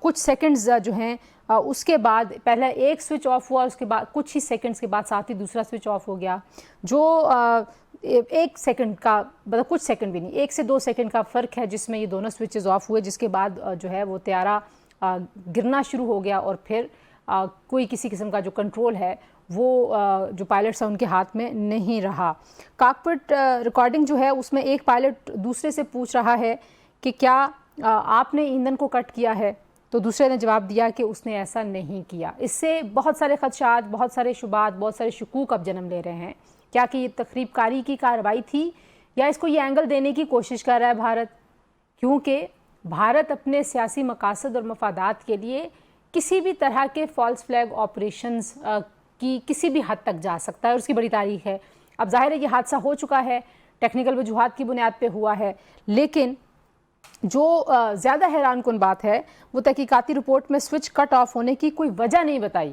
کچھ سیکنڈز جو ہیں اس کے بعد پہلا ایک سوئچ آف ہوا، اس کے بعد کچھ ہی سیکنڈز کے بعد ساتھ ہی دوسرا سوئچ آف ہو گیا، جو ایک سیکنڈ کا مطلب کچھ سیکنڈ بھی نہیں، 1 سے 2 سیکنڈ کا فرق ہے جس میں یہ دونوں سوئچز آف ہوئے، جس کے بعد جو ہے وہ طیارہ گرنا شروع ہو گیا اور پھر کوئی کسی قسم کا جو کنٹرول ہے وہ جو پائلٹس ہیں ان کے ہاتھ میں نہیں رہا۔ کاکپٹ ریکارڈنگ جو ہے اس میں ایک پائلٹ دوسرے سے پوچھ رہا ہے کہ کیا آپ نے ایندھن کو کٹ کیا ہے، تو دوسرے نے جواب دیا کہ اس نے ایسا نہیں کیا۔ اس سے بہت سارے خدشات، بہت سارے شبہات، بہت سارے شکوک اب جنم لے رہے ہیں، کیا کہ یہ تخریب کاری کی کارروائی تھی یا اس کو یہ اینگل دینے کی کوشش کر رہا ہے بھارت، کیونکہ بھارت اپنے سیاسی مقاصد اور مفادات کے لیے کسی بھی طرح کے فالس فلیگ آپریشنز کی کسی بھی حد تک جا سکتا ہے اور اس کی بڑی تاریخ ہے۔ اب ظاہر ہے یہ حادثہ ہو چکا ہے، ٹیکنیکل وجوہات کی بنیاد پہ ہوا ہے، لیکن جو زیادہ حیران کن بات ہے وہ تحقیقاتی رپورٹ میں سوئچ کٹ آف ہونے کی کوئی وجہ نہیں بتائی،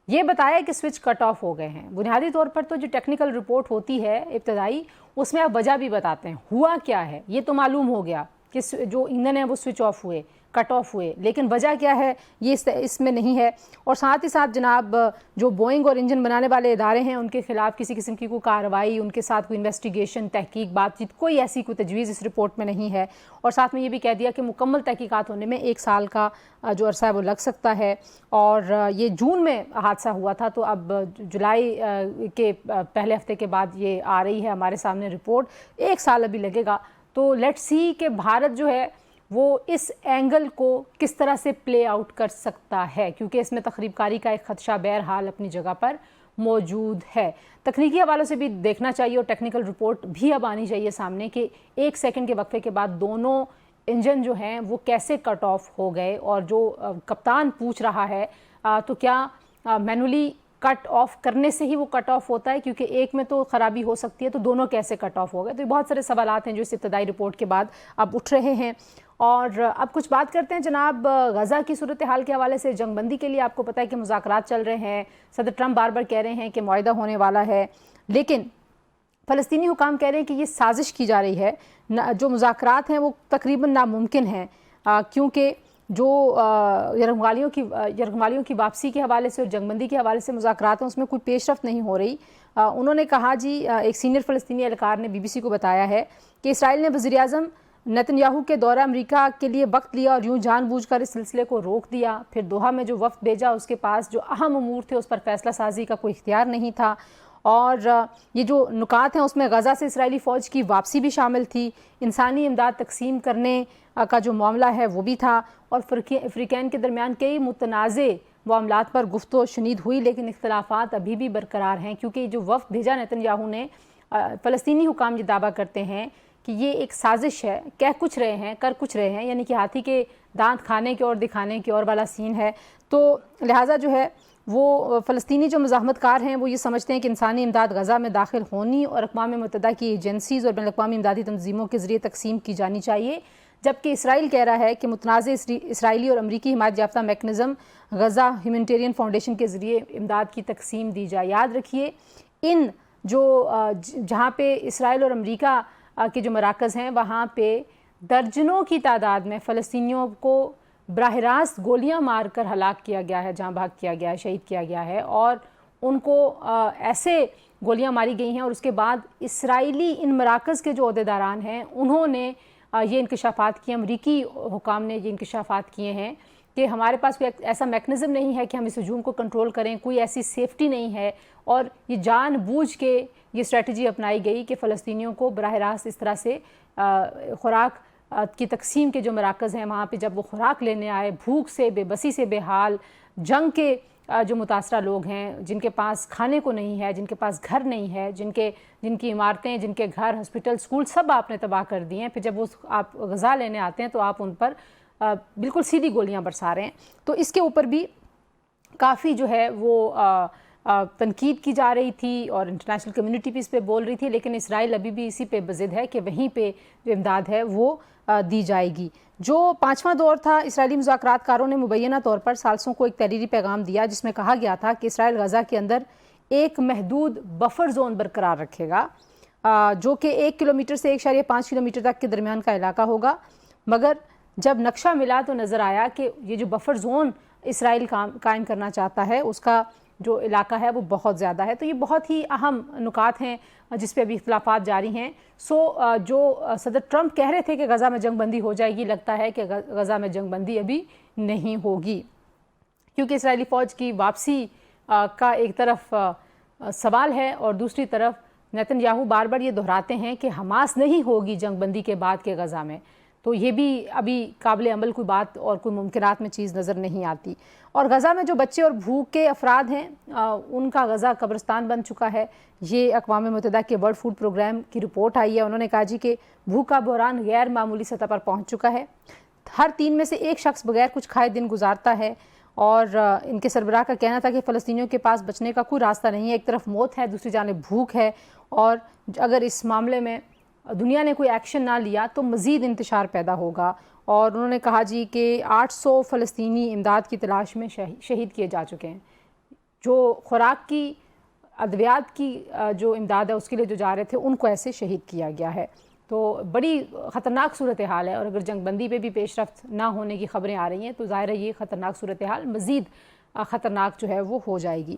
یہ بتایا کہ سوئچ کٹ آف ہو گئے ہیں۔ بنیادی طور پر تو جو ٹیکنیکل رپورٹ ہوتی ہے ابتدائی، اس میں آپ وجہ بھی بتاتے ہیں ہوا کیا ہے، یہ تو معلوم ہو گیا کہ جو ایندھن ہیں وہ سوئچ آف ہوئے، کٹ آف ہوئے، لیکن وجہ کیا ہے یہ اس میں نہیں ہے۔ اور ساتھ ہی ساتھ جناب جو بوئنگ اور انجن بنانے والے ادارے ہیں ان کے خلاف کسی قسم کی کوئی کارروائی، ان کے ساتھ کوئی انویسٹیگیشن، تحقیق، بات چیت، کوئی ایسی کوئی تجویز اس رپورٹ میں نہیں ہے۔ اور ساتھ میں یہ بھی کہہ دیا کہ مکمل تحقیقات ہونے میں 1 سال کا جو عرصہ ہے وہ لگ سکتا ہے، اور یہ جون میں حادثہ ہوا تھا، تو اب جولائی کے پہلے ہفتے کے بعد یہ آ رہی ہے ہمارے سامنے رپورٹ، 1 سال ابھی لگے گا۔ تو لیٹس سی کہ بھارت جو ہے وہ اس اینگل کو کس طرح سے پلے آؤٹ کر سکتا ہے، کیونکہ اس میں تخریب کاری کا ایک خدشہ بہرحال اپنی جگہ پر موجود ہے۔ تکنیکی حوالوں سے بھی دیکھنا چاہیے اور ٹیکنیکل رپورٹ بھی اب آنی چاہیے سامنے کہ 1 سیکنڈ کے وقفے کے بعد دونوں انجن جو ہیں وہ کیسے کٹ آف ہو گئے، اور جو کپتان پوچھ رہا ہے تو کیا مینولی کٹ آف کرنے سے ہی وہ کٹ آف ہوتا ہے، کیونکہ ایک میں تو خرابی ہو سکتی ہے، تو دونوں کیسے کٹ آف ہو گئے؟ تو یہ بہت سارے سوالات ہیں جو اس ابتدائی رپورٹ کے بعد اب اٹھ رہے ہیں۔ اور اب کچھ بات کرتے ہیں جناب غزہ کی صورتحال کے حوالے سے۔ جنگ بندی کے لیے آپ کو پتہ ہے کہ مذاکرات چل رہے ہیں، صدر ٹرمپ بار بار کہہ رہے ہیں کہ معاہدہ ہونے والا ہے، لیکن فلسطینی حکام کہہ رہے ہیں کہ یہ سازش کی جا رہی ہے، جو مذاکرات ہیں وہ تقریباً ناممکن ہیں، کیونکہ جو یرغمالیوں کی واپسی کے حوالے سے اور جنگ بندی کے حوالے سے مذاکرات ہیں اس میں کوئی پیش رفت نہیں ہو رہی۔ انہوں نے کہا جی، ایک سینئر فلسطینی اہلکار نے BBC کو بتایا ہے کہ اسرائیل نے وزیر اعظم نیتن یاہو کے دورہ امریکہ کے لیے وقت لیا اور یوں جان بوجھ کر اس سلسلے کو روک دیا، پھر دوحہ میں جو وفد بھیجا اس کے پاس جو اہم امور تھے اس پر فیصلہ سازی کا کوئی اختیار نہیں تھا، اور یہ جو نکات ہیں اس میں غزہ سے اسرائیلی فوج کی واپسی بھی شامل تھی، انسانی امداد تقسیم کرنے کا جو معاملہ ہے وہ بھی تھا، اور فریقین کے درمیان کئی متنازع معاملات پر گفتگو شنید ہوئی، لیکن اختلافات ابھی بھی برقرار ہیں، کیونکہ جو وفد بھیجا نیتن یاہو نے، فلسطینی حکام یہ دعویٰ کرتے ہیں کہ یہ ایک سازش ہے، کہہ کچھ رہے ہیں کر کچھ رہے ہیں، یعنی کہ ہاتھی کے دانت کھانے کے اور دکھانے کے اور والا سین ہے۔ تو لہٰذا جو ہے وہ فلسطینی جو مزاحمت کار ہیں وہ یہ سمجھتے ہیں کہ انسانی امداد غزہ میں داخل ہونی اور اقوام متحدہ کی ایجنسیز اور بین الاقوامی امدادی تنظیموں کے ذریعے تقسیم کی جانی چاہیے، جبکہ اسرائیل کہہ رہا ہے کہ متنازع اسرائیلی اور امریکی حمایت یافتہ میکنزم غزہ ہیومینٹیرین فاؤنڈیشن کے ذریعے امداد کی تقسیم دی جائے۔ یاد رکھیے ان جو جہاں پہ اسرائیل اور امریکہ کے جو مراکز ہیں وہاں پہ درجنوں کی تعداد میں فلسطینیوں کو براہ راست گولیاں مار کر ہلاک کیا گیا ہے، جہاں بھاگ کیا گیا ہے، شہید کیا گیا ہے، اور ان کو ایسے گولیاں ماری گئی ہیں، اور اس کے بعد اسرائیلی ان مراکز کے جو عہدیداران ہیں انہوں نے یہ انکشافات کیے، امریکی حکام نے یہ انکشافات کیے ہیں کہ ہمارے پاس کوئی ایسا میکنزم نہیں ہے کہ ہم اس ہجوم کو کنٹرول کریں، کوئی ایسی سیفٹی نہیں ہے، اور یہ جان بوجھ کے یہ اسٹریٹجی اپنائی گئی کہ فلسطینیوں کو براہ راست اس طرح سے خوراک کی تقسیم کے جو مراکز ہیں وہاں پہ جب وہ خوراک لینے آئے، بھوک سے، بے بسی سے بے حال، جنگ کے جو متاثرہ لوگ ہیں جن کے پاس کھانے کو نہیں ہے، جن کے پاس گھر نہیں ہے، جن کی عمارتیں، جن کے گھر، ہسپتال، سکول سب آپ نے تباہ کر دیے ہیں، پھر جب وہ آپ غذا لینے آتے ہیں تو آپ ان پر بالکل سیدھی گولیاں برسا رہے ہیں۔ تو اس کے اوپر بھی کافی جو ہے وہ تنقید کی جا رہی تھی اور انٹرنیشنل کمیونٹی بھی اس پہ بول رہی تھی، لیکن اسرائیل ابھی بھی اسی پہ بضد ہے کہ وہیں پہ جو امداد ہے وہ دی جائے گی۔ جو 5واں دور تھا، اسرائیلی مذاکرات کاروں نے مبینہ طور پر ثالثوں کو ایک تحریری پیغام دیا جس میں کہا گیا تھا کہ اسرائیل غزہ کے اندر ایک محدود بفر زون برقرار رکھے گا، جو کہ 1 کلومیٹر سے 1.5 کلومیٹر تک کے درمیان کا علاقہ ہوگا، مگر جب نقشہ ملا تو نظر آیا کہ یہ جو بفر زون اسرائیل قائم کرنا چاہتا ہے اس کا جو علاقہ ہے وہ بہت زیادہ ہے. تو یہ بہت ہی اہم نکات ہیں جس پہ ابھی اختلافات جاری ہیں. جو صدر ٹرمپ کہہ رہے تھے کہ غزہ میں جنگ بندی ہو جائے گی، لگتا ہے کہ غزہ میں جنگ بندی ابھی نہیں ہوگی، کیونکہ اسرائیلی فوج کی واپسی کا ایک طرف سوال ہے اور دوسری طرف نیتن یاہو بار بار یہ دہراتے ہیں کہ حماس نہیں ہوگی جنگ بندی کے بعد کے غزہ میں. تو یہ بھی ابھی قابل عمل کوئی بات اور کوئی ممکنات میں چیز نظر نہیں آتی. اور غزہ میں جو بچے اور بھوکے افراد ہیں ان کا غزہ قبرستان بن چکا ہے. یہ اقوام متحدہ کے ورلڈ فوڈ پروگرام کی رپورٹ آئی ہے. انہوں نے کہا جی کہ بھوک کا بحران غیر معمولی سطح پر پہنچ چکا ہے. ہر 3 میں سے ایک شخص بغیر کچھ کھائے دن گزارتا ہے. اور ان کے سربراہ کا کہنا تھا کہ فلسطینیوں کے پاس بچنے کا کوئی راستہ نہیں ہے، ایک طرف موت ہے، دوسری جانب بھوک ہے، اور اگر اس معاملے میں دنیا نے کوئی ایکشن نہ لیا تو مزید انتشار پیدا ہوگا. اور انہوں نے کہا جی کہ 800 فلسطینی امداد کی تلاش میں شہید کیے جا چکے ہیں. جو خوراک کی ادویات کی جو امداد ہے اس کے لیے جو جا رہے تھے ان کو ایسے شہید کیا گیا ہے. تو بڑی خطرناک صورتحال ہے، اور اگر جنگ بندی پہ بھی پیش رفت نہ ہونے کی خبریں آ رہی ہیں تو ظاہر ہے یہ خطرناک صورتحال مزید خطرناک جو ہے وہ ہو جائے گی.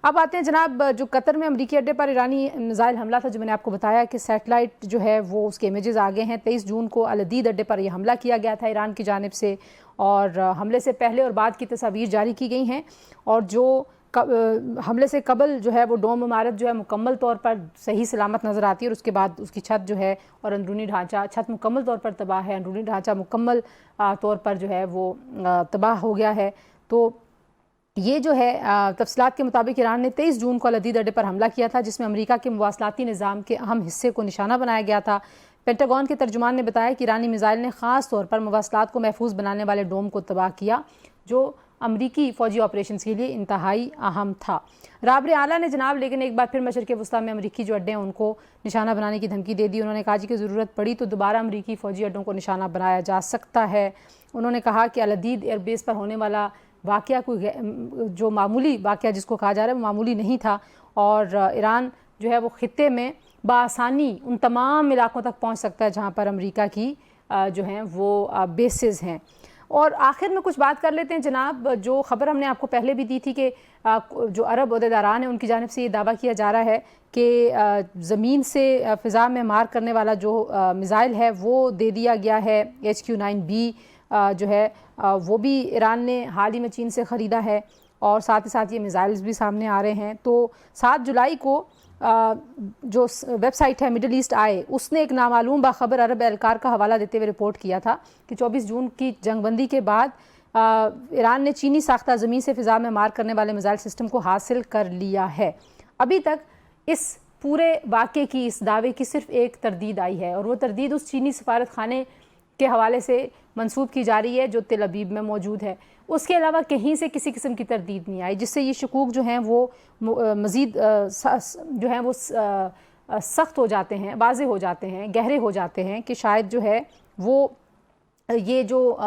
اب آتے ہیں جناب، جو قطر میں امریکی اڈے پر ایرانی میزائل حملہ تھا، جو میں نے آپ کو بتایا کہ سیٹلائٹ جو ہے وہ اس کے امیجز آگے ہیں. 23 جون کو العدید اڈے پر یہ حملہ کیا گیا تھا ایران کی جانب سے، اور حملے سے پہلے اور بعد کی تصاویر جاری کی گئی ہیں. اور جو حملے سے قبل جو ہے وہ ڈوم عمارت جو ہے مکمل طور پر صحیح سلامت نظر آتی ہے، اور اس کے بعد اس کی چھت جو ہے اور اندرونی ڈھانچہ، چھت مکمل طور پر تباہ ہے، اندرونی ڈھانچہ مکمل طور پر جو ہے وہ تباہ ہو گیا ہے. تو یہ جو ہے تفصیلات کے مطابق ایران نے 23 جون کو العدید اڈے پر حملہ کیا تھا، جس میں امریکہ کے مواصلاتی نظام کے اہم حصے کو نشانہ بنایا گیا تھا. پینٹاگون کے ترجمان نے بتایا کہ ایرانی میزائل نے خاص طور پر مواصلات کو محفوظ بنانے والے ڈوم کو تباہ کیا، جو امریکی فوجی آپریشنز کے لیے انتہائی اہم تھا. رابر اعلیٰ نے جناب لیکن ایک بار پھر مشرق وسطیٰ میں امریکی جو اڈے ہیں ان کو نشانہ بنانے کی دھمکی دے دی. انہوں نے کہا جی کہ ضرورت پڑی تو دوبارہ امریکی فوجی اڈوں کو نشانہ بنایا جا سکتا ہے. انہوں نے کہا کہ العدید ایئر بیس پر ہونے والا واقعہ کوئی جو معمولی واقعہ جس کو کہا جا رہا ہے وہ معمولی نہیں تھا، اور ایران جو ہے وہ خطے میں بآسانی ان تمام علاقوں تک پہنچ سکتا ہے جہاں پر امریکہ کی جو ہیں وہ بیسز ہیں. اور آخر میں کچھ بات کر لیتے ہیں جناب، جو خبر ہم نے آپ کو پہلے بھی دی تھی کہ جو عرب عہدیداران ہیں ان کی جانب سے یہ دعویٰ کیا جا رہا ہے کہ زمین سے فضا میں مار کرنے والا جو میزائل ہے وہ دے دیا گیا ہے. HQ-9B جو ہے وہ بھی ایران نے حال ہی میں چین سے خریدا ہے، اور ساتھ ہی ساتھ یہ میزائلز بھی سامنے آ رہے ہیں. تو 7 جولائی کو جو ویب سائٹ ہے مڈل ایسٹ آئے، اس نے ایک نامعلوم باخبر عرب اہلکار کا حوالہ دیتے ہوئے رپورٹ کیا تھا کہ 24 جون کی جنگ بندی کے بعد ایران نے چینی ساختہ زمین سے فضا میں مار کرنے والے میزائل سسٹم کو حاصل کر لیا ہے. ابھی تک اس پورے واقعے کی، اس دعوے کی صرف ایک تردید آئی ہے، اور وہ تردید اس چینی سفارت خانے کے حوالے سے منسوب کی جا رہی ہے جو تل ابیب میں موجود ہے. اس کے علاوہ کہیں سے کسی قسم کی تردید نہیں آئی، جس سے یہ شکوک جو ہیں وہ مزید جو ہیں وہ سخت ہو جاتے ہیں، واضح ہو جاتے ہیں، گہرے ہو جاتے ہیں کہ شاید جو ہے وہ یہ جو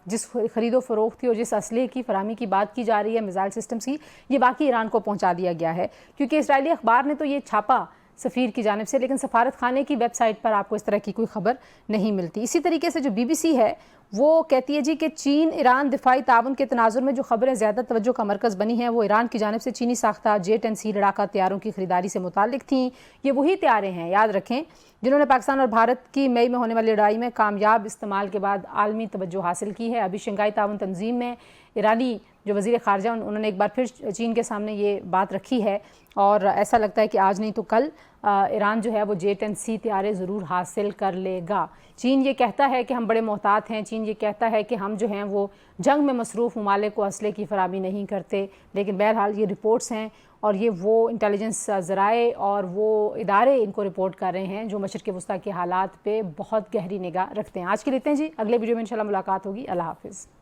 جس خرید و فروخت کی اور جس اسلحے کی فراہمی کی بات کی جا رہی ہے میزائل سسٹمز کی، یہ باقی ایران کو پہنچا دیا گیا ہے. کیونکہ اسرائیلی اخبار نے تو یہ چھاپا سفیر کی جانب سے، لیکن سفارت خانے کی ویب سائٹ پر آپ کو اس طرح کی کوئی خبر نہیں ملتی. اسی طریقے سے جو BBC ہے وہ کہتی ہے جی کہ چین ایران دفاعی تعاون کے تناظر میں جو خبریں زیادہ توجہ کا مرکز بنی ہیں وہ ایران کی جانب سے چینی ساختہ J-10C لڑاکا طیاروں کی خریداری سے متعلق تھیں. یہ وہی طیارے ہیں، یاد رکھیں، جنہوں نے پاکستان اور بھارت کی مئی میں ہونے والی لڑائی میں کامیاب استعمال کے بعد عالمی توجہ حاصل کی ہے. ابھی شنگھائی تعاون تنظیم میں ایرانی جو وزیر خارجہ انہوں نے ایک بار پھر چین کے سامنے یہ بات رکھی ہے، اور ایسا لگتا ہے کہ آج نہیں تو کل ایران جو ہے وہ J-10C طیارے ضرور حاصل کر لے گا. چین یہ کہتا ہے کہ ہم بڑے محتاط ہیں، چین یہ کہتا ہے کہ ہم جو ہیں وہ جنگ میں مصروف ممالک کو اسلحے کی فراہمی نہیں کرتے، لیکن بہرحال یہ رپورٹس ہیں اور یہ وہ انٹیلیجنس ذرائع اور وہ ادارے ان کو رپورٹ کر رہے ہیں جو مشرق وسطیٰ کے حالات پہ بہت گہری نگاہ رکھتے ہیں. آج کے لیے اتنے جی، اگلے ویڈیو میں انشاءاللہ ملاقات ہوگی. اللہ حافظ.